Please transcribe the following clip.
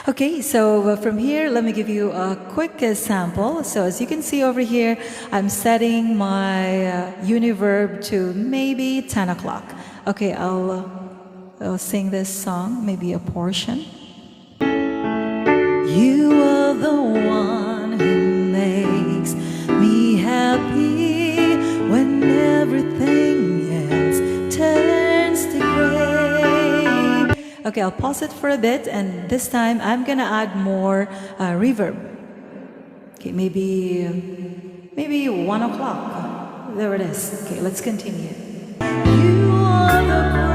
Okay, so from here, let me give you a quick sample. So as you can see over here, I'm setting my univerb to maybe 10 o'clock. Okay, I'll sing this song, maybe a portion. You are the one who makes me happy when everything else turns to gray. Okay, I'll pause it for a bit, and this time I'm gonna add more reverb. Okay, maybe 1 o'clock. There it is. Okay, let's continue. You are the